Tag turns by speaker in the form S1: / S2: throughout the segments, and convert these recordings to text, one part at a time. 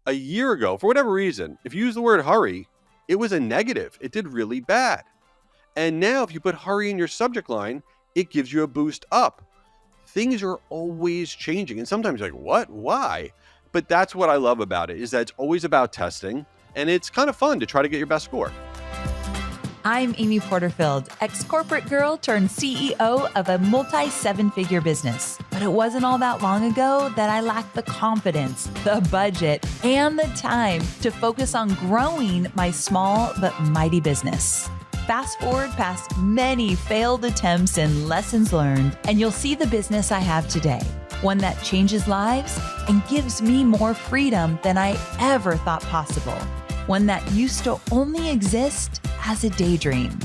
S1: a year ago, for whatever reason, if you use the word hurry, it was a negative. It did really bad. And now if you put hurry in your subject line, it gives you a boost up. Things are always changing. And sometimes you're like, what? Why? But that's what I love about it, is that it's always about testing. And it's kind of fun to try to get your best score.
S2: I'm Amy Porterfield, ex-corporate girl turned CEO of a multi-seven-figure business. But it wasn't all that long ago that I lacked the confidence, the budget, and the time to focus on growing my small but mighty business. Fast forward past many failed attempts and lessons learned, and you'll see the business I have today. One that changes lives and gives me more freedom than I ever thought possible. One that used to only exist as a daydream.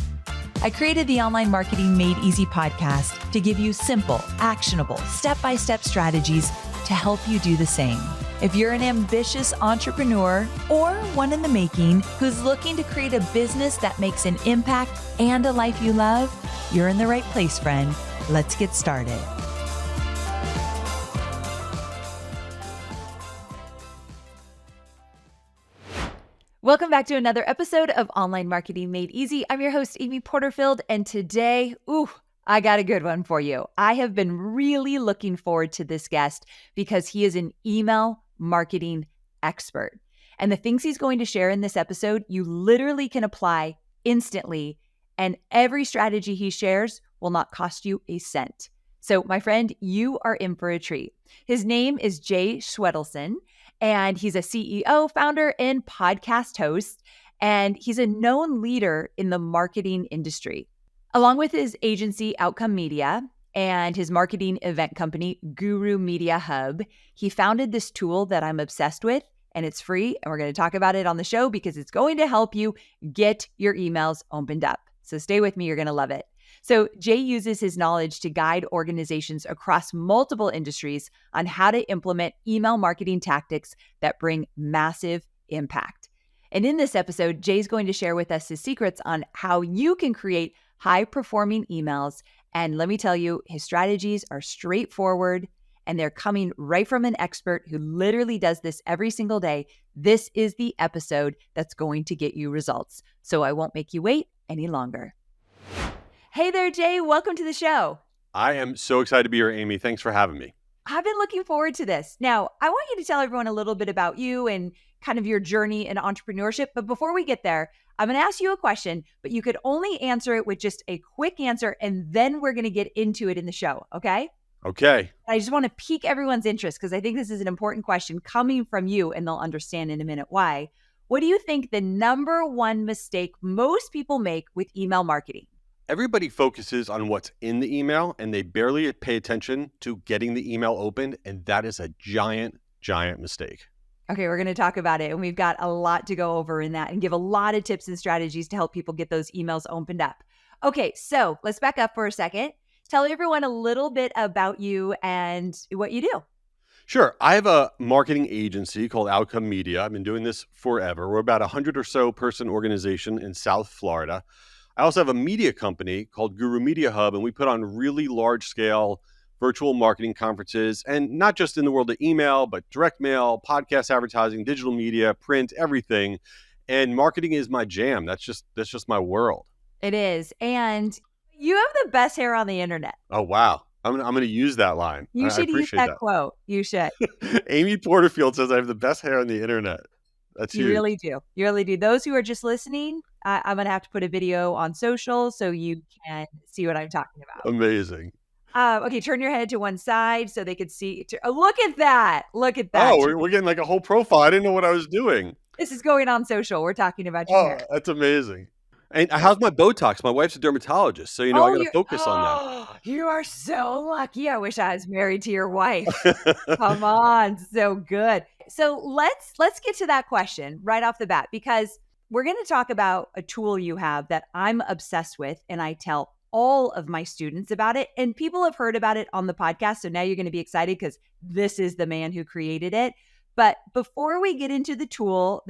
S2: I created the Online Marketing Made Easy podcast to give you simple, actionable, step-by-step strategies to help you do the same. If you're an ambitious entrepreneur or one in the making who's looking to create a business that makes an impact and a life you love, you're in the right place, friend. Let's get started. Welcome back to another episode of Online Marketing Made Easy. I'm your host, Amy Porterfield, and today, I got a good one for you. I have been really looking forward to this guest because he is an email marketing expert. And the things he's going to share in this episode, you literally can apply instantly, and every strategy he shares will not cost you a cent. So, my friend, you are in for a treat. His name is Jay Schwedelson, and he's a CEO, founder, and podcast host, and he's a known leader in the marketing industry. Along with his agency, Outcome Media, and his marketing event company, Guru Media Hub, he founded this tool that I'm obsessed with, and it's free, and we're going to talk about it on the show because it's going to help you get your emails opened up. So stay with me, you're going to love it. So Jay uses his knowledge to guide organizations across multiple industries on how to implement email marketing tactics that bring massive impact. And in this episode, Jay's going to share with us his secrets on how you can create high-performing emails. And let me tell you, his strategies are straightforward, and they're coming right from an expert who literally does this every single day. This is the episode that's going to get you results. So I won't make you wait any longer. Hey there, Jay. Welcome to the show.
S1: I am so excited to be here, Amy. Thanks for having me.
S2: I've been looking forward to this. Now, I want you to tell everyone a little bit about you and kind of your journey in entrepreneurship. But before we get there, I'm going to ask you a question, but you could only answer it with just a quick answer, and then we're going to get into it in the show, okay?
S1: Okay.
S2: I just want to pique everyone's interest because I think this is an important question coming from you, and they'll understand in a minute why. What do you think the number one mistake most people make with email marketing?
S1: Everybody focuses on what's in the email and they barely pay attention to getting the email opened. And that is a giant, giant mistake.
S2: Okay, we're going to talk about it. And we've got a lot to go over in that and give a lot of tips and strategies to help people get those emails opened up. Okay, so let's back up for a second. Tell everyone a little bit about you and what you do.
S1: Sure. I have a marketing agency called Outcome Media. I've been doing this forever. We're about 100 or so person organization in South Florida. I also have a media company called Guru Media Hub, and we put on really large scale virtual marketing conferences, and not just in the world of email, but direct mail, podcast advertising, digital media, print, everything. And marketing is my jam. That's just my world.
S2: It is. And you have the best hair on the internet.
S1: Oh, wow. I'm going to use that line.
S2: You should use that quote. You should.
S1: Amy Porterfield says I have the best hair on the internet. That's huge.
S2: You really do. You really do. Those who are just listening, I'm going to have to put a video on social so you can see what I'm talking about.
S1: Amazing.
S2: Okay, turn your head to one side so they could see. Look at that. Look at that.
S1: Oh, we're getting like a whole profile. I didn't know what I was doing.
S2: This is going on social. We're talking about your hair.
S1: That's amazing. And how's my Botox? My wife's a dermatologist, so I got to focus on that.
S2: You are so lucky. I wish I was married to your wife. Come on, so good. So let's get to that question right off the bat, because we're going to talk about a tool you have that I'm obsessed with, and I tell all of my students about it, and people have heard about it on the podcast. So now you're going to be excited because this is the man who created it. But before we get into the tool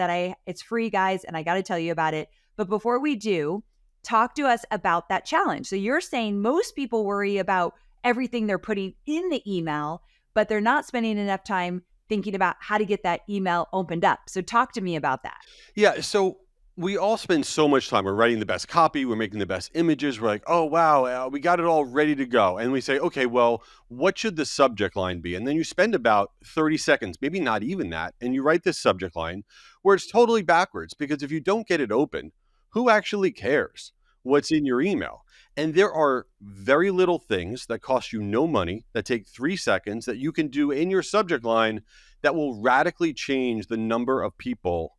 S2: it's free, guys, and I got to tell you about it. But before we do, talk to us about that challenge. So you're saying most people worry about everything they're putting in the email, but they're not spending enough time thinking about how to get that email opened up. So talk to me about that.
S1: Yeah, so we all spend so much time. We're writing the best copy, we're making the best images. We're like, oh, wow, we got it all ready to go. And we say, okay, well, what should the subject line be? And then you spend about 30 seconds, maybe not even that, and you write this subject line where it's totally backwards because if you don't get it open, who actually cares what's in your email? And there are very little things that cost you no money that take 3 seconds that you can do in your subject line that will radically change the number of people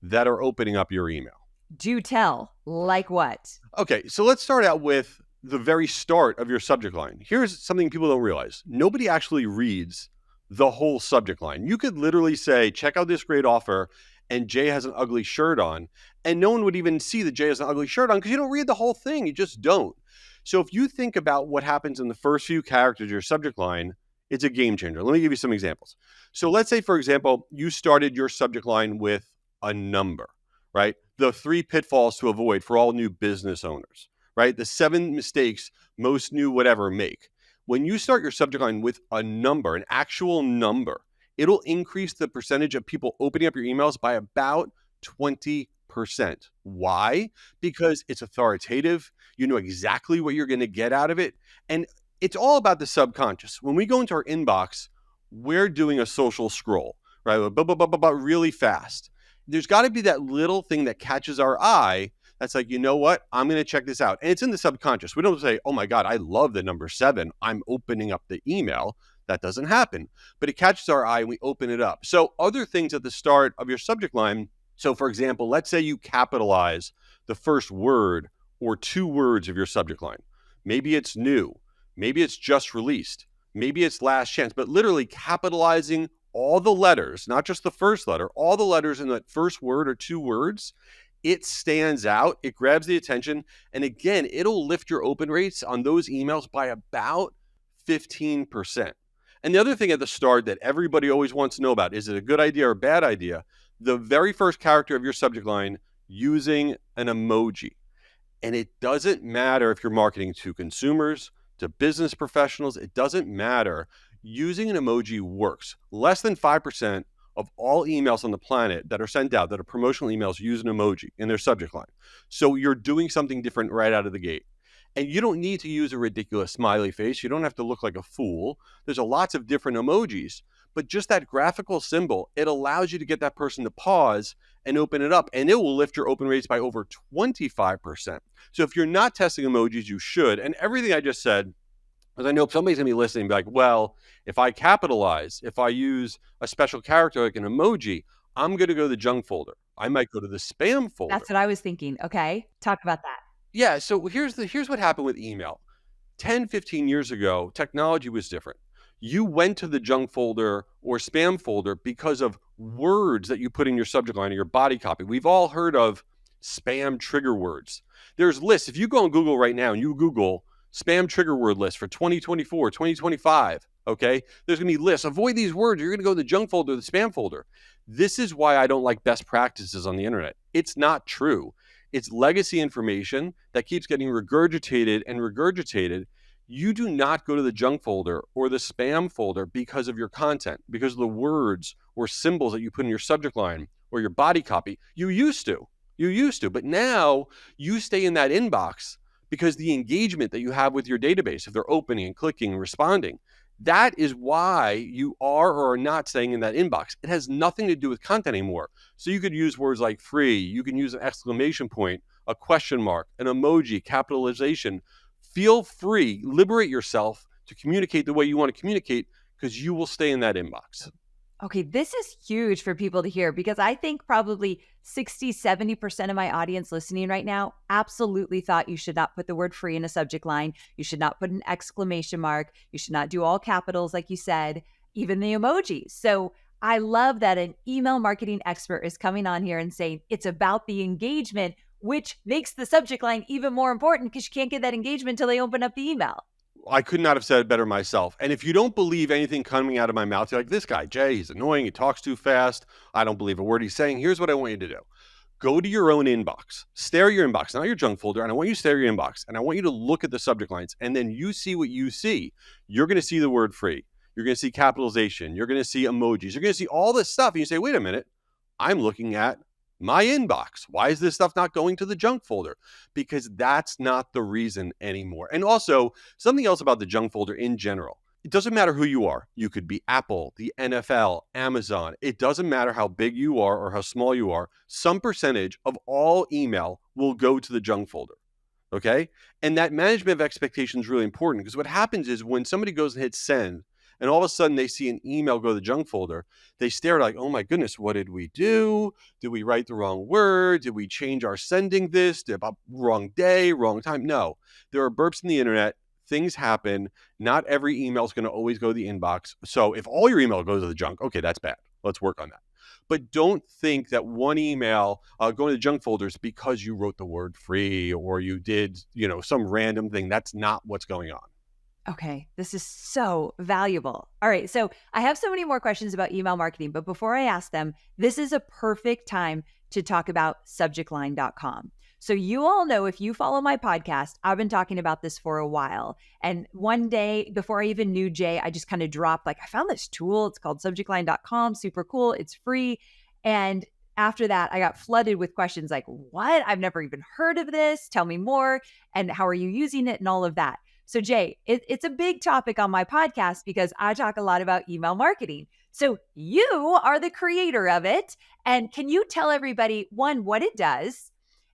S1: that are opening up your email.
S2: Do tell, like what?
S1: Okay, so let's start out with the very start of your subject line. Here's something people don't realize. Nobody actually reads the whole subject line. You could literally say, check out this great offer, and Jay has an ugly shirt on, and no one would even see that Jay has an ugly shirt on because you don't read the whole thing. You just don't. So if you think about what happens in the first few characters of your subject line, it's a game changer. Let me give you some examples. So let's say, for example, you started your subject line with a number, right? The 3 pitfalls to avoid for all new business owners, right? The 7 mistakes most new whatever make. When you start your subject line with a number, an actual number, it'll increase the percentage of people opening up your emails by about 20%. Why? Because it's authoritative. You know exactly what you're going to get out of it. And it's all about the subconscious. When we go into our inbox, we're doing a social scroll, right? Really fast. There's got to be that little thing that catches our eye that's like, you know what? I'm going to check this out. And it's in the subconscious. We don't say, oh my God, I love the number 7. I'm opening up the email. That doesn't happen. But it catches our eye and we open it up. So other things at the start of your subject line. So for example, let's say you capitalize the first word or 2 words of your subject line. Maybe it's new. Maybe it's just released. Maybe it's last chance. But literally capitalizing all the letters, not just the first letter, all the letters in that first word or 2 words, it stands out, it grabs the attention, and again, it'll lift your open rates on those emails by about 15%. And the other thing at the start that everybody always wants to know about, is it a good idea or a bad idea? The very first character of your subject line using an emoji. And it doesn't matter if you're marketing to consumers, to business professionals, it doesn't matter. Using an emoji works. Less than 5% of all emails on the planet that are sent out that are promotional emails use an emoji in their subject line. So you're doing something different right out of the gate. And you don't need to use a ridiculous smiley face. You don't have to look like a fool. There's lots of different emojis, but just that graphical symbol, it allows you to get that person to pause and open it up, and it will lift your open rates by over 25%. So if you're not testing emojis, you should. And everything I just said, because I know somebody's going to be listening and be like, well, if I capitalize, if I use a special character like an emoji, I'm going to go to the junk folder. I might go to the spam folder.
S2: That's what I was thinking. Okay. Talk about that.
S1: Yeah, so here's what happened with email. 10, 15 years ago, technology was different. You went to the junk folder or spam folder because of words that you put in your subject line or your body copy. We've all heard of spam trigger words. There's lists. If you go on Google right now and you Google spam trigger word list for 2024, 2025, okay? There's going to be lists. Avoid these words. You're going to go to the junk folder, the spam folder. This is why I don't like best practices on the internet. It's not true. It's legacy information that keeps getting regurgitated and regurgitated. You do not go to the junk folder or the spam folder because of your content, because of the words or symbols that you put in your subject line or your body copy. You used to, but now you stay in that inbox because the engagement that you have with your database, if they're opening and clicking and responding, that is why you are or are not staying in that inbox. It has nothing to do with content anymore. So you could use words like free, you can use an exclamation point, a question mark, an emoji, capitalization. Feel free, liberate yourself to communicate the way you want to communicate because you will stay in that inbox.
S2: Okay, this is huge for people to hear because I think probably 60, 70% of my audience listening right now absolutely thought you should not put the word free in a subject line. You should not put an exclamation mark. You should not do all capitals, like you said, even the emojis. So I love that an email marketing expert is coming on here and saying it's about the engagement, which makes the subject line even more important because you can't get that engagement until they open up the email.
S1: I could not have said it better myself. And if you don't believe anything coming out of my mouth, you're like, this guy, Jay, he's annoying. He talks too fast. I don't believe a word he's saying. Here's what I want you to do. Go to your own inbox, stare at your inbox, not your junk folder. And I want you to stare at your inbox and I want you to look at the subject lines and then you see what you see. You're going to see the word free. you're going to see capitalization, you're going to see emojis, you're going to see all this stuff. And you say, wait a minute, I'm looking at my inbox. Why is this stuff not going to the junk folder? Because that's not the reason anymore. And also, something else about the junk folder in general. It doesn't matter who you are. You could be Apple, the NFL, Amazon. It doesn't matter how big you are or how small you are. Some percentage of all email will go to the junk folder. Okay. And that management of expectation is really important, because what happens is when somebody goes and hits send and all of a sudden they see an email go to the junk folder, they stare like, oh my goodness, what did we do? Did we write the wrong word? Did we change our sending this? Wrong day, wrong time? No, there are burps in the internet. Things happen. Not every email is going to always go to the inbox. So if all your email goes to the junk, okay, that's bad. Let's work on that. But don't think that one email going to the junk folder is because you wrote the word free or you did, some random thing. That's not what's going on.
S2: Okay, this is so valuable. All right, so I have so many more questions about email marketing, but before I ask them, this is a perfect time to talk about subjectline.com. So you all know, if you follow my podcast, I've been talking about this for a while. And one day, before I even knew Jay, I just kind of dropped, like, I found this tool. It's called subjectline.com, super cool. It's free. And after that, I got flooded with questions like, what? I've never even heard of this. Tell me more. And how are you using it and all of that? So Jay, it's a big topic on my podcast because I talk a lot about email marketing. So you are the creator of it. And can you tell everybody, one, what it does?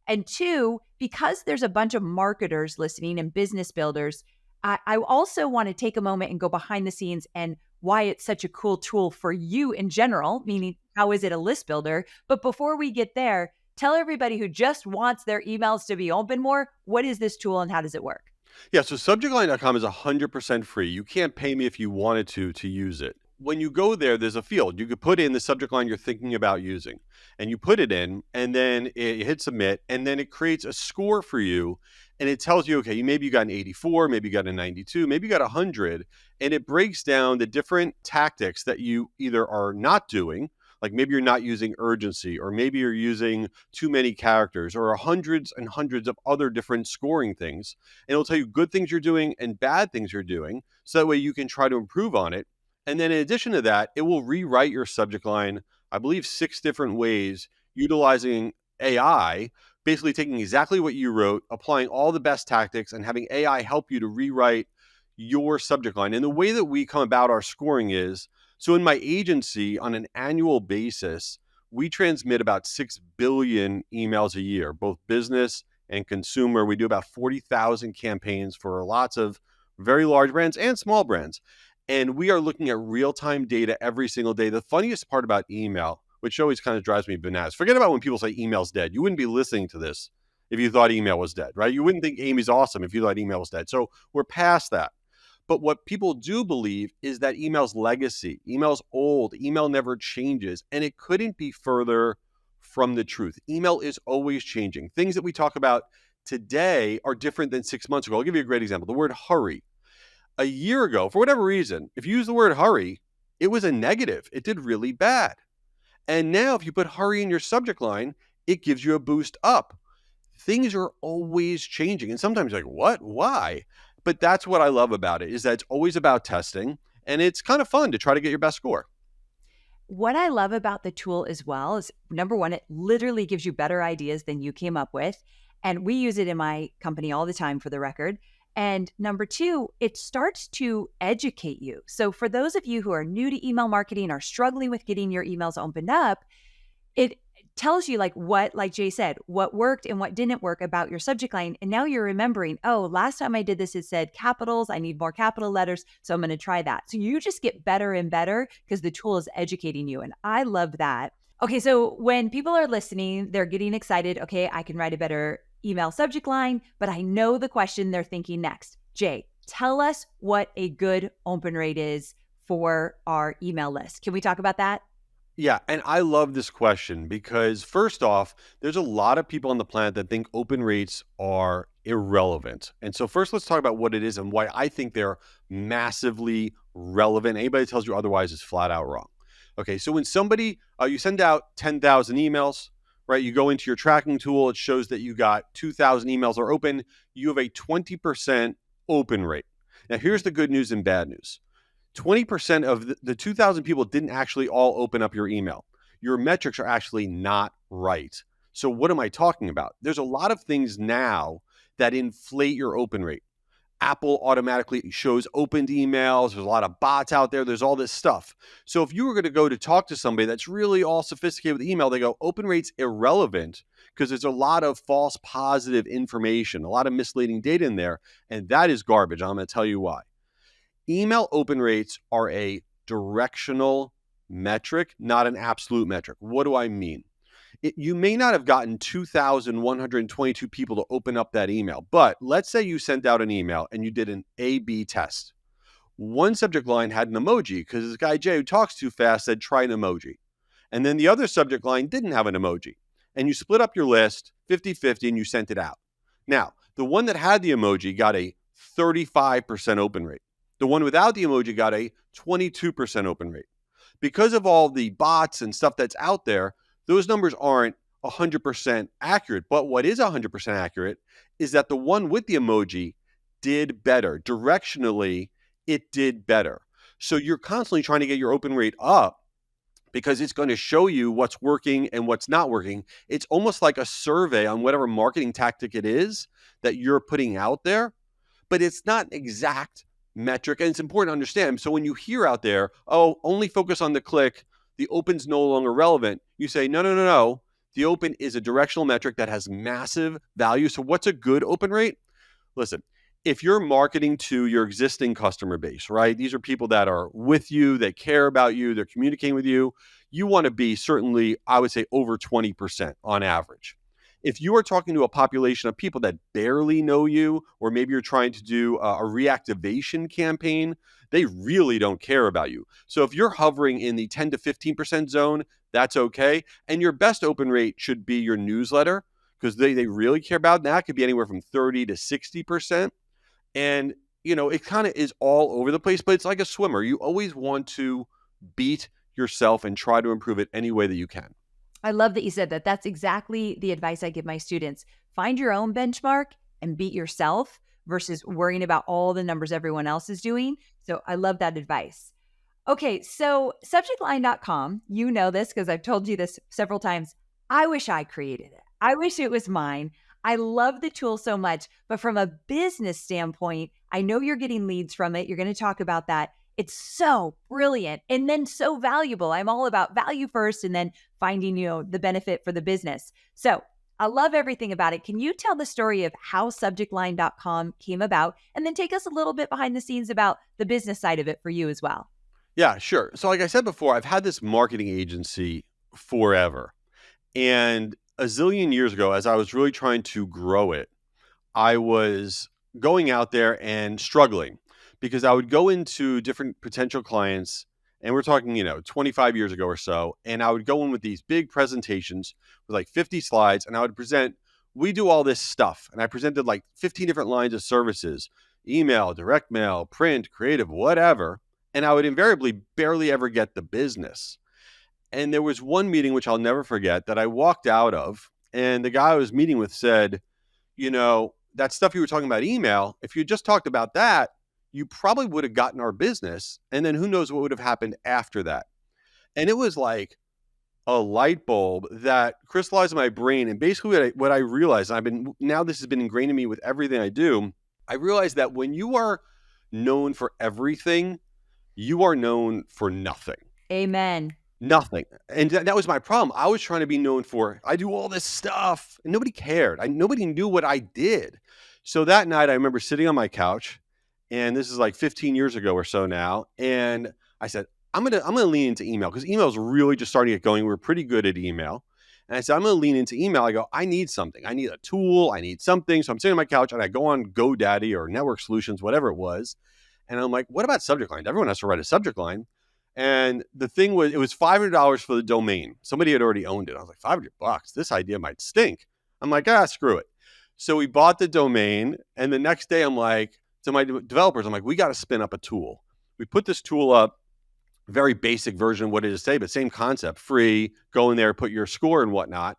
S2: And two, because there's a bunch of marketers listening and business builders, I also want to take a moment and go behind the scenes and why it's such a cool tool for you in general, meaning how is it a list builder? But before we get there, tell everybody who just wants their emails to be open more, what is this tool and how does it work?
S1: Yeah, so subjectline.com is 100% free. You can't pay me if you wanted to use it. When you go there, there's a field. You could put in the subject line you're thinking about using, and you put it in, and then it hit submit, and then it creates a score for you, and it tells you, okay, maybe you got an 84, maybe you got a 92, maybe you got 100, and it breaks down the different tactics that you either are not doing, like maybe you're not using urgency, or maybe you're using too many characters, or hundreds and hundreds of other different scoring things. And it'll tell you good things you're doing and bad things you're doing, so that way you can try to improve on it. And then in addition to that, it will rewrite your subject line, I believe 6 different ways, utilizing AI, basically taking exactly what you wrote, applying all the best tactics, and having AI help you to rewrite your subject line. And the way that we come about our scoring is, so in my agency, on an annual basis, we transmit about 6 billion emails a year, both business and consumer. We do about 40,000 campaigns for lots of very large brands and small brands. And we are looking at real-time data every single day. The funniest part about email, which always kind of drives me bananas, forget about when people say email's dead. You wouldn't be listening to this if you thought email was dead, right? You wouldn't think Amy's awesome if you thought email was dead. So we're past that. But what people do believe is that email's legacy, email's old, email never changes, and it couldn't be further from the truth. Email is always changing. Things that we talk about today are different than 6 months ago. I'll give you a great example. The word hurry. A year ago, for whatever reason, if you use the word hurry, it was a negative. It did really bad. And now if you put hurry in your subject line, it gives you a boost up. Things are always changing. And sometimes you're like, what? Why? But that's what I love about it, is that it's always about testing, and it's kind of fun to try to get your best score.
S2: What I love about the tool as well is, number one, it literally gives you better ideas than you came up with. And we use it in my company all the time, for the record. And number two, it starts to educate you. So for those of you who are new to email marketing, are struggling with getting your emails opened up, it tells you like Jay said, what worked and what didn't work about your subject line. And now you're remembering, oh, last time I did this, it said capitals. I need more capital letters. So I'm going to try that. So you just get better and better because the tool is educating you. And I love that. Okay. So when people are listening, they're getting excited. Okay, I can write a better email subject line, but I know the question they're thinking next. Jay, tell us what a good open rate is for our email list. Can we talk about that?
S1: Yeah, and I love this question because first off, there's a lot of people on the planet that think open rates are irrelevant. And so first let's talk about what it is and why I think they're massively relevant. Anybody that tells you otherwise is flat out wrong. Okay, so when somebody, you send out 10,000 emails, right? You go into your tracking tool, it shows that you got 2,000 emails are open. You have a 20% open rate. Now here's the good news and bad news. 20% of the 2,000 people didn't actually all open up your email. Your metrics are actually not right. So, what am I talking about? There's a lot of things now that inflate your open rate. Apple automatically shows opened emails. There's a lot of bots out there. There's all this stuff. So if you were going to go to talk to somebody that's really all sophisticated with email, they go, open rate's irrelevant because there's a lot of false positive information, a lot of misleading data in there. And that is garbage. I'm going to tell you why. Email open rates are a directional metric, not an absolute metric. What do I mean? You may not have gotten 2,122 people to open up that email, but let's say you sent out an email and you did an A/B test. One subject line had an emoji because this guy Jay who talks too fast said try an emoji. And then the other subject line didn't have an emoji. And you split up your list 50-50 and you sent it out. Now, the one that had the emoji got a 35% open rate. The one without the emoji got a 22% open rate. Because of all the bots and stuff that's out there, those numbers aren't 100% accurate. But what is 100% accurate is that the one with the emoji did better. Directionally, it did better. So you're constantly trying to get your open rate up because it's going to show you what's working and what's not working. It's almost like a survey on whatever marketing tactic it is that you're putting out there, but it's not exact metric. And it's important to understand. So when you hear out there, oh, only focus on the click, the open's no longer relevant, you say, no. The open is a directional metric that has massive value. So what's a good open rate? Listen, if you're marketing to your existing customer base, right? These are people that are with you, they care about you, they're communicating with you. You want to be certainly, I would say, over 20% on average. If you are talking to a population of people that barely know you, or maybe you're trying to do a reactivation campaign, they really don't care about you. So if you're hovering in the 10 to 15% zone, that's okay. And your best open rate should be your newsletter because they really care about it. That. It could be anywhere from 30 to 60%. And, it kind of is all over the place, but it's like a swimmer. You always want to beat yourself and try to improve it any way that you can.
S2: I love that you said that. That's exactly the advice I give my students. Find your own benchmark and beat yourself versus worrying about all the numbers everyone else is doing. So I love that advice. Okay, so subjectline.com, you know this because I've told you this several times. I wish I created it. I wish it was mine. I love the tool so much, but from a business standpoint, I know you're getting leads from it. You're going to talk about that. It's so brilliant and then so valuable. I'm all about value first and then finding, the benefit for the business. So I love everything about it. Can you tell the story of how subjectline.com came about and then take us a little bit behind the scenes about the business side of it for you as well?
S1: Yeah, sure. So like I said before, I've had this marketing agency forever. And a zillion years ago, as I was really trying to grow it, I was going out there and struggling because I would go into different potential clients, and we're talking, 25 years ago or so, and I would go in with these big presentations with like 50 slides, and I would present, we do all this stuff. And I presented like 15 different lines of services, email, direct mail, print, creative, whatever. And I would invariably barely ever get the business. And there was one meeting, which I'll never forget, that I walked out of, and the guy I was meeting with said, that stuff you were talking about email, if you just talked about that, you probably would have gotten our business. And then who knows what would have happened after that. And it was like a light bulb that crystallized in my brain. And basically what I realized, now this has been ingrained in me with everything I do. I realized that when you are known for everything, you are known for nothing.
S2: Amen.
S1: Nothing. And that was my problem. I was trying to be known for, I do all this stuff, and nobody cared. Nobody knew what I did. So that night I remember sitting on my couch, and this is like 15 years ago or so now. And I said, I'm gonna lean into email because email is really just starting to get going. We're pretty good at email. And I said, I'm gonna lean into email. I go, I need something. I need a tool. I need something. So I'm sitting on my couch and I go on GoDaddy or Network Solutions, whatever it was. And I'm like, what about subject line? Everyone has to write a subject line. And the thing was, it was $500 for the domain. Somebody had already owned it. I was like, $500? This idea might stink. I'm like, screw it. So we bought the domain. And the next day I'm like, to my developers, I'm like, we got to spin up a tool. We put this tool up, very basic version of what it is today, but same concept, free, go in there, put your score and whatnot.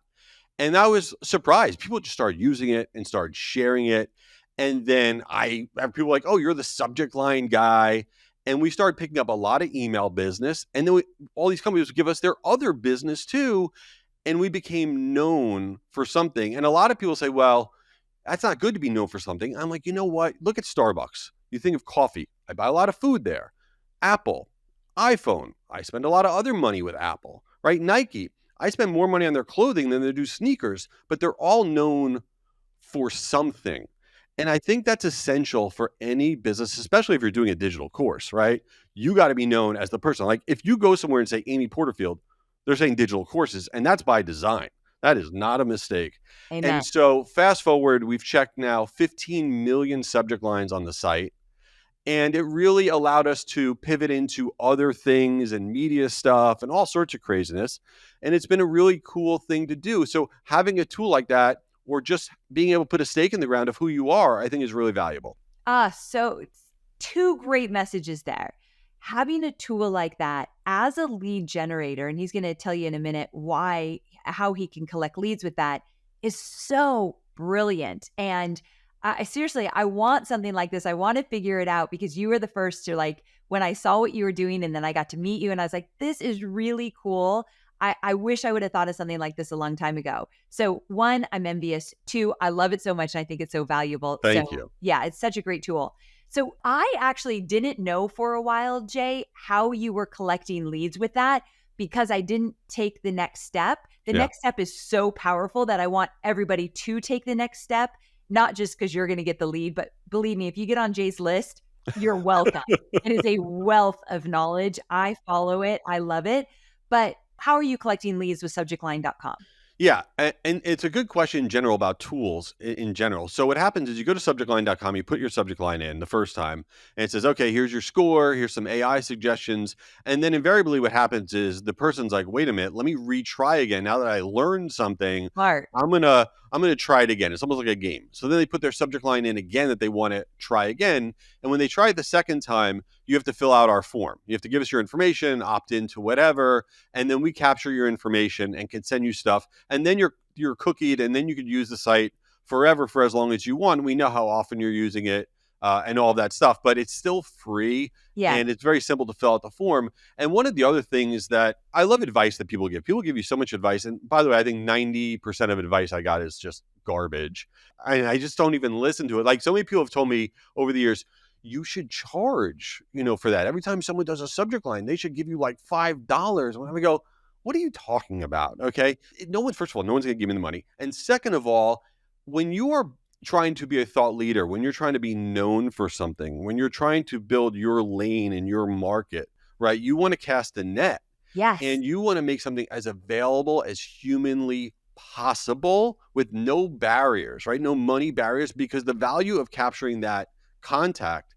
S1: And I was surprised. People just started using it and started sharing it. And then I have people like, oh, you're the subject line guy. And we started picking up a lot of email business. And then all these companies would give us their other business too. And we became known for something. And a lot of people say, well, that's not good to be known for something. I'm like, you know what? Look at Starbucks. You think of coffee. I buy a lot of food there. Apple, iPhone. I spend a lot of other money with Apple, right? Nike. I spend more money on their clothing than they do sneakers, but they're all known for something. And I think that's essential for any business, especially if you're doing a digital course, right? You got to be known as the person. Like if you go somewhere and say Amy Porterfield, they're saying digital courses, and that's by design. That is not a mistake.
S2: Amen.
S1: And so fast forward, we've checked now 15 million subject lines on the site. And it really allowed us to pivot into other things and media stuff and all sorts of craziness. And it's been a really cool thing to do. So having a tool like that, or just being able to put a stake in the ground of who you are, I think is really valuable.
S2: So it's two great messages there. Having a tool like that as a lead generator, and he's going to tell you in a minute how he can collect leads with that, is so brilliant. And seriously, I want something like this. I want to figure it out because you were the first to, like, when I saw what you were doing and then I got to meet you and I was like, this is really cool. I wish I would have thought of something like this a long time ago. So 1, I'm envious. 2, I love it so much and I think it's so valuable.
S1: Thank you.
S2: Yeah, it's such a great tool. So I actually didn't know for a while, Jay, how you were collecting leads with that because I didn't take the next step. The next step is so powerful that I want everybody to take the next step, not just because you're going to get the lead, but believe me, if you get on Jay's list, you're welcome. It is a wealth of knowledge. I follow it. I love it. But how are you collecting leads with subjectline.com?
S1: Yeah, and it's a good question in general about tools in general. So what happens is you go to subjectline.com, you put your subject line in the first time, and it says, okay, here's your score, here's some AI suggestions. And then invariably what happens is the person's like, wait a minute, let me retry again. Now that I learned something,
S2: Smart.
S1: I'm gonna try it again. It's almost like a game. So then they put their subject line in again that they want to try again. And when they try it the second time, you have to fill out our form. You have to give us your information, opt into whatever, and then we capture your information and can send you stuff. And then you're cookied, and then you could use the site forever for as long as you want. We know how often you're using it and all that stuff, but it's still free.
S2: Yeah.
S1: And it's very simple to fill out the form. And one of the other things that I love advice that people give. People give you so much advice. And by the way, I think 90% of advice I got is just garbage. I just don't even listen to it. Like so many people have told me over the years, you should charge, for that. Every time someone does a subject line, they should give you like $5. And I go, what are you talking about? Okay. First of all, no one's going to give me the money. And second of all, when you are trying to be a thought leader, when you're trying to be known for something, when you're trying to build your lane in your market, right? You want to cast a net.
S2: Yes.
S1: And you want to make something as available as humanly possible with no barriers, right? No money barriers, because the value of capturing that contact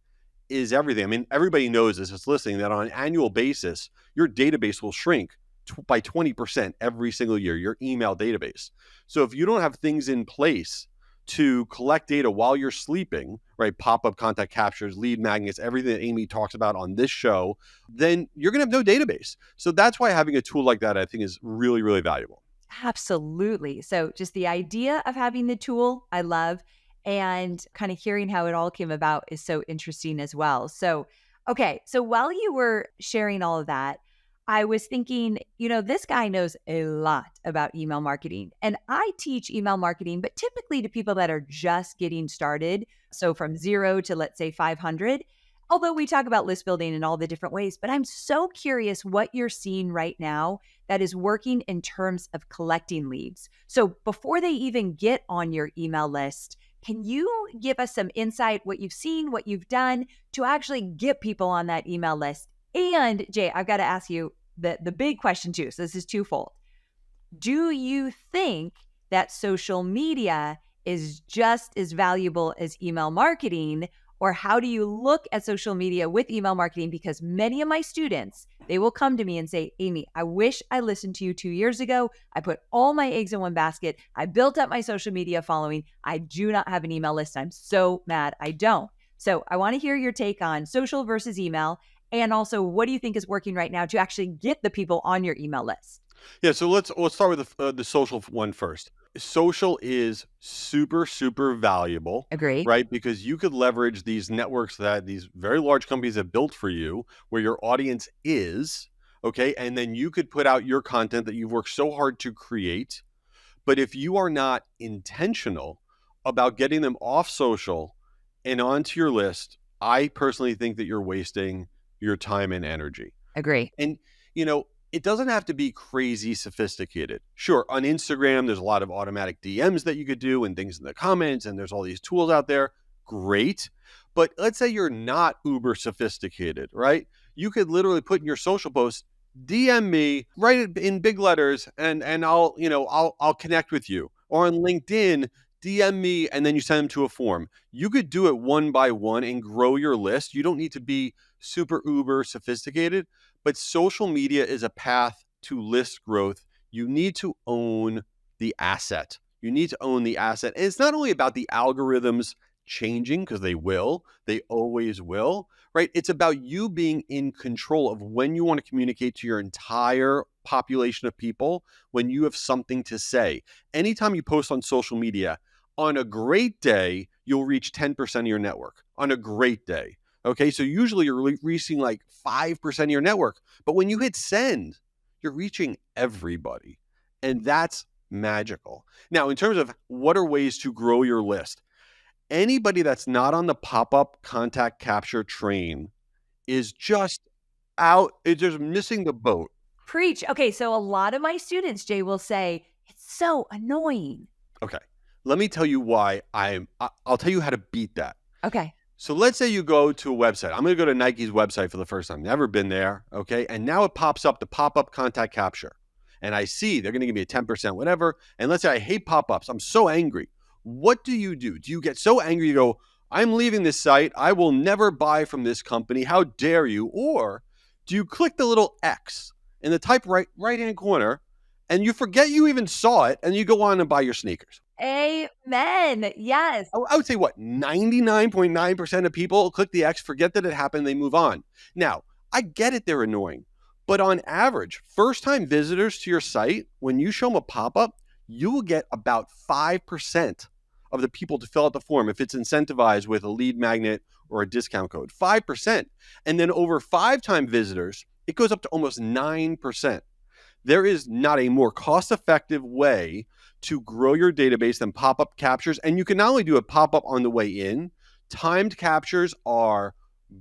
S1: is everything. I mean, everybody knows this, that's listening, that on an annual basis, your database will shrink by 20% every single year, your email database. So if you don't have things in place to collect data while you're sleeping, right? Pop-up contact captures, lead magnets, everything that Amy talks about on this show, then you're going to have no database. So that's why having a tool like that, I think, is really, really valuable.
S2: Absolutely. So just the idea of having the tool, I love. And kind of hearing how it all came about is so interesting as well. So, okay. So while you were sharing all of that, I was thinking, this guy knows a lot about email marketing. And I teach email marketing, but typically to people that are just getting started. So from 0 to, let's say, 500. Although we talk about list building in all the different ways, but I'm so curious what you're seeing right now that is working in terms of collecting leads. So before they even get on your email list, can you give us some insight, what you've seen, what you've done to actually get people on that email list? And Jay, I've got to ask you the big question too. So this is twofold. Do you think that social media is just as valuable as email marketing? Or how do you look at social media with email marketing? Because many of my students, they will come to me and say, Amy, I wish I listened to you 2 years ago. I put all my eggs in one basket. I built up my social media following. I do not have an email list. I'm so mad I don't. So I want to hear your take on social versus email. And also, what do you think is working right now to actually get the people on your email list?
S1: Yeah, so let's start with the social one first. Social is super valuable,
S2: Agree.
S1: right? Because you could leverage these networks that these very large companies have built for you, where your audience is, okay, and then you could put out your content that you've worked so hard to create. But if you are not intentional about getting them off social and onto your list, I personally think that you're wasting your time and energy.
S2: Agree.
S1: And, it doesn't have to be crazy sophisticated. Sure, on Instagram, there's a lot of automatic DMs that you could do and things in the comments, and there's all these tools out there. Great. But let's say you're not uber sophisticated, right? You could literally put in your social post, DM me, write it in big letters, and I'll connect with you. Or on LinkedIn, DM me and then you send them to a form. You could do it one by one and grow your list. You don't need to be super uber sophisticated, but social media is a path to list growth. You need to own the asset. You need to own the asset. And it's not only about the algorithms changing, because they always will, right? It's about you being in control of when you want to communicate to your entire population of people, when you have something to say. Anytime you post on social media, on a great day, you'll reach 10% of your network. On a great day. Okay, so usually you're reaching like 5% of your network. But when you hit send, you're reaching everybody. And that's magical. Now, in terms of what are ways to grow your list, anybody that's not on the pop-up contact capture train is just it's just missing the boat.
S2: Preach. Okay, so a lot of my students, Jay, will say, it's so annoying.
S1: Okay, let me tell you why I'll tell you how to beat that.
S2: Okay.
S1: So let's say you go to a website. I'm going to go to Nike's website for the first time. Never been there. Okay. And now it pops up the pop-up contact capture. And I see they're going to give me a 10% whatever. And let's say I hate pop-ups. I'm so angry. What do? Do you get so angry you go, I'm leaving this site. I will never buy from this company. How dare you? Or do you click the little X in the top right-hand corner and you forget you even saw it and you go on and buy your sneakers?
S2: Amen. Yes.
S1: I would say what, 99.9% of people click the X, forget that it happened, they move on. Now, I get it, they're annoying, but on average, first time visitors to your site, when you show them a pop-up, you will get about 5% of the people to fill out the form if it's incentivized with a lead magnet or a discount code. 5%. And then over 5-time visitors, it goes up to almost 9%. There is not a more cost-effective way to grow your database than pop-up captures. And you can not only do a pop-up on the way in, timed captures are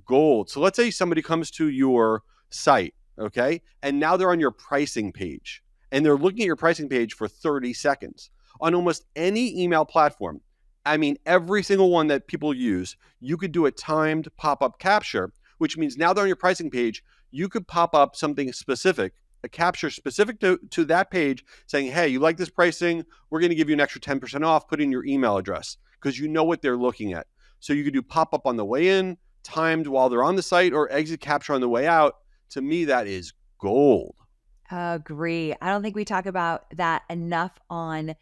S1: gold. So let's say somebody comes to your site, okay? And now they're on your pricing page. And they're looking at your pricing page for 30 seconds. On almost any email platform, I mean, every single one that people use, you could do a timed pop-up capture, which means now they're on your pricing page, you could pop up something specific, a capture specific to that page saying, hey, you like this pricing? We're going to give you an extra 10% off. Put in your email address because you know what they're looking at. So you could do pop-up on the way in, timed while they're on the site, or exit capture on the way out. To me, that is gold.
S2: Agree. I don't think we talk about that enough on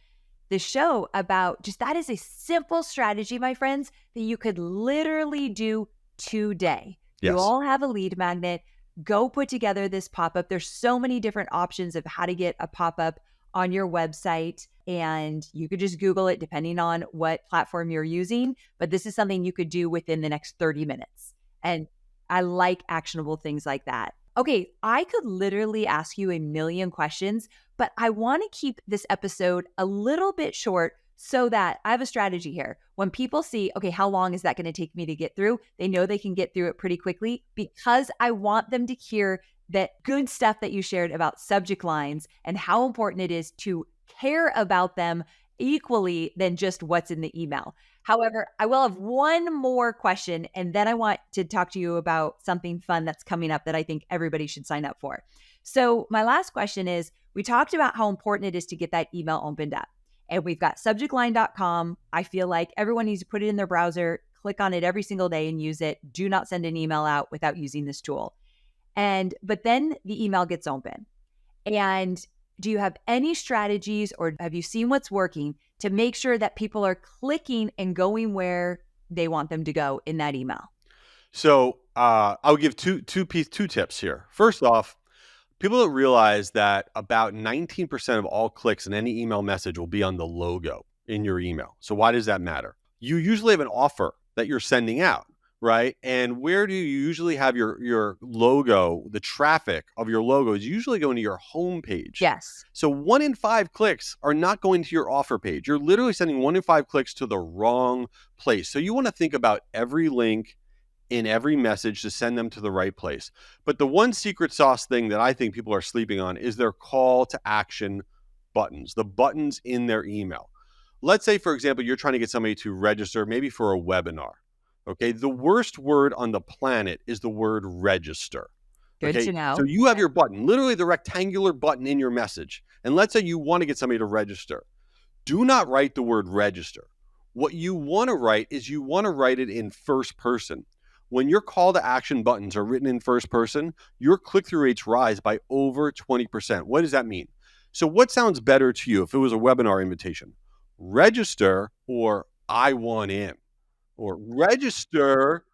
S2: the show about just that is a simple strategy, my friends, that you could literally do today.
S1: Yes.
S2: You all have a lead magnet. Go put together this pop-up. There's so many different options of how to get a pop-up on your website, and you could just Google it depending on what platform you're using. But this is something you could do within the next 30 minutes. And I like actionable things like that. Okay, I could literally ask you a million questions, but I want to keep this episode a little bit short so that I have a strategy here. When people see, okay, how long is that going to take me to get through? They know they can get through it pretty quickly because I want them to hear that good stuff that you shared about subject lines and how important it is to care about them equally than just what's in the email. However, I will have one more question, and then I want to talk to you about something fun that's coming up that I think everybody should sign up for. So my last question is, we talked about how important it is to get that email opened up. And we've got subjectline.com. I feel like everyone needs to put it in their browser, click on it every single day and use it. Do not send an email out without using this tool. But then the email gets open. And do you have any strategies or have you seen what's working to make sure that people are clicking and going where they want them to go in that email?
S1: So I'll give two tips here. First off, People don't realize that about 19% of all clicks in any email message will be on the logo in your email. So why does that matter? You usually have an offer that you're sending out, right? And where do you usually have your logo? The traffic of your logo is usually going to your home page.
S2: Yes.
S1: So 1 in 5 clicks are not going to your offer page. You're literally sending 1 in 5 clicks to the wrong place. So you want to think about every link in every message to send them to the right place. But the one secret sauce thing that I think people are sleeping on is their call to action buttons, the buttons in their email. Let's say, for example, you're trying to get somebody to register maybe for a webinar. Okay. The worst word on the planet is the word register.
S2: Good
S1: Okay.
S2: to know.
S1: So you have your button, literally the rectangular button in your message. And let's say you want to get somebody to register. Do not write the word register. What you want to write is you want to write it in first person. When your call to action buttons are written in first person, your click through rates rise by over 20%. What does that mean? So, what sounds better to you if it was a webinar invitation? Register or I want in, or register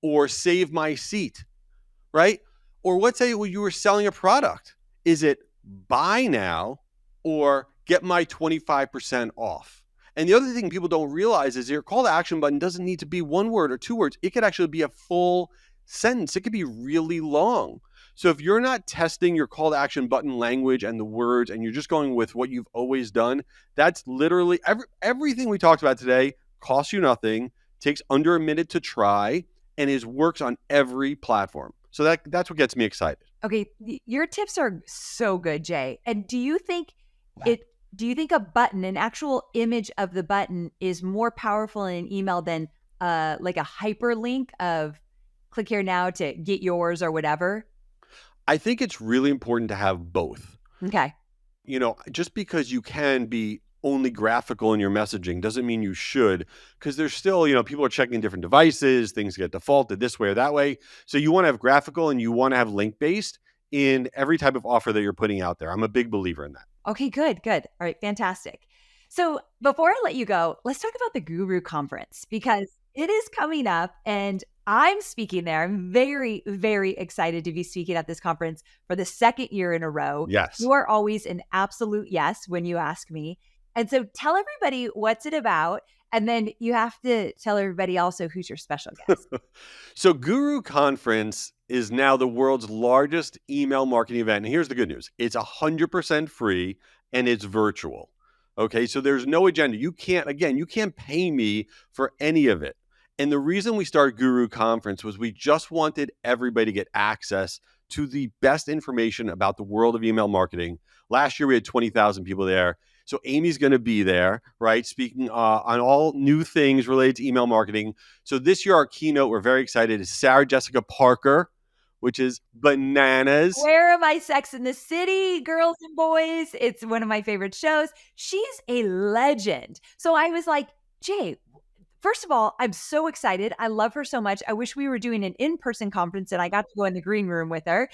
S1: or save my seat, right? Or let's say you were selling a product. Is it buy now or get my 25% off? And the other thing people don't realize is your call to action button doesn't need to be one word or two words. It could actually be a full sentence. It could be really long. So if you're not testing your call to action button language and the words, and you're just going with what you've always done, that's literally everything we talked about today costs you nothing, takes under a minute to try, and works on every platform. So that's what gets me excited.
S2: Okay, your tips are so good, Jay. And do you think a button, an actual image of the button, is more powerful in an email than like a hyperlink of click here now to get yours or whatever?
S1: I think it's really important to have both.
S2: Okay.
S1: Just because you can be only graphical in your messaging doesn't mean you should, because there's still, people are checking different devices, things get defaulted this way or that way. So you want to have graphical and you want to have link based in every type of offer that you're putting out there. I'm a big believer in that.
S2: Okay, good. All right, fantastic. So before I let you go, let's talk about the Guru Conference, because it is coming up and I'm speaking there. I'm very, very excited to be speaking at this conference for the second year in a row.
S1: Yes.
S2: You are always an absolute yes when you ask me. And so tell everybody what's it about. And then you have to tell everybody also who's your special guest.
S1: So Guru Conference is now the world's largest email marketing event. And here's the good news. It's 100% free and it's virtual. Okay, so there's no agenda. You can't pay me for any of it. And the reason we started Guru Conference was we just wanted everybody to get access to the best information about the world of email marketing. Last year, we had 20,000 people there. So Amy's going to be there, right? Speaking on all new things related to email marketing. So this year, our keynote, we're very excited, is Sarah Jessica Parker, which is bananas.
S2: Where am I, Sex in the City, girls and boys? It's one of my favorite shows. She's a legend. So I was like, Jay, first of all, I'm so excited. I love her so much. I wish we were doing an in-person conference and I got to go in the green room with her.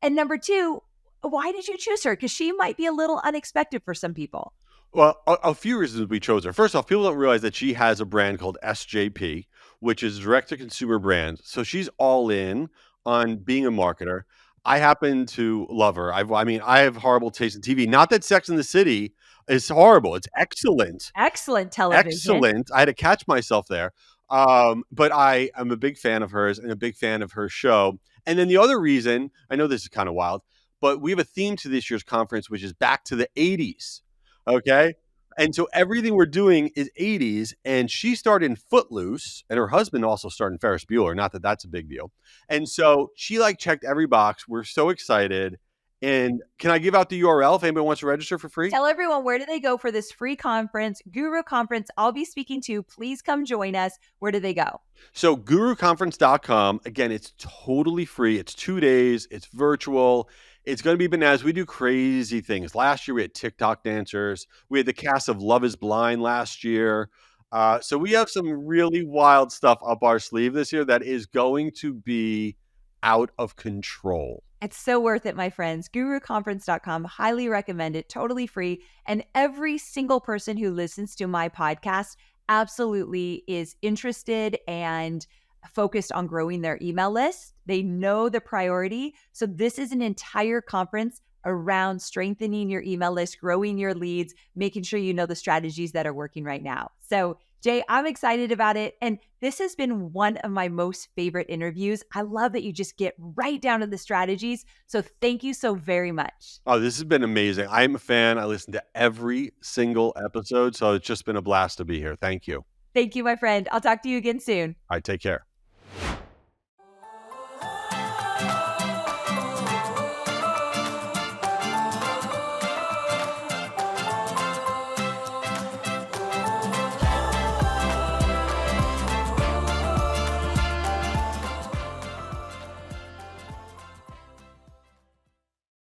S2: And number two, why did you choose her? Because she might be a little unexpected for some people.
S1: Well, a few reasons we chose her. First off, people don't realize that she has a brand called SJP, which is direct-to-consumer brand. So she's all in on being a marketer. I happen to love her. I have horrible taste in TV. Not that Sex in the City is horrible. It's excellent.
S2: Excellent television.
S1: Excellent. I had to catch myself there. But I am a big fan of hers and a big fan of her show. And then the other reason, I know this is kind of wild, but we have a theme to this year's conference, which is back to the 80s. Okay. And so everything we're doing is 80s. And she started in Footloose, and her husband also started in Ferris Bueller. Not that that's a big deal. And so she checked every box. We're so excited. And can I give out the URL if anybody wants to register for free?
S2: Tell everyone, where do they go for this free conference, Guru Conference? I'll be speaking to. Please come join us. Where do they go?
S1: So guruconference.com. Again, it's totally free. It's 2 days. It's virtual. It's going to be bananas. We do crazy things. Last year, we had TikTok dancers. We had the cast of Love is Blind last year. So we have some really wild stuff up our sleeve this year that is going to be out of control.
S2: It's so worth it, my friends. GuruConference.com. Highly recommend it. Totally free. And every single person who listens to my podcast absolutely is interested and focused on growing their email list. They know the priority. So this is an entire conference around strengthening your email list, growing your leads, making sure you know the strategies that are working right now. So Jay, I'm excited about it. And this has been one of my most favorite interviews. I love that you just get right down to the strategies. So thank you so very much.
S1: Oh, this has been amazing. I'm a fan. I listen to every single episode, so it's just been a blast to be here. Thank you.
S2: Thank you, my friend. I'll talk to you again soon.
S1: All right, take care.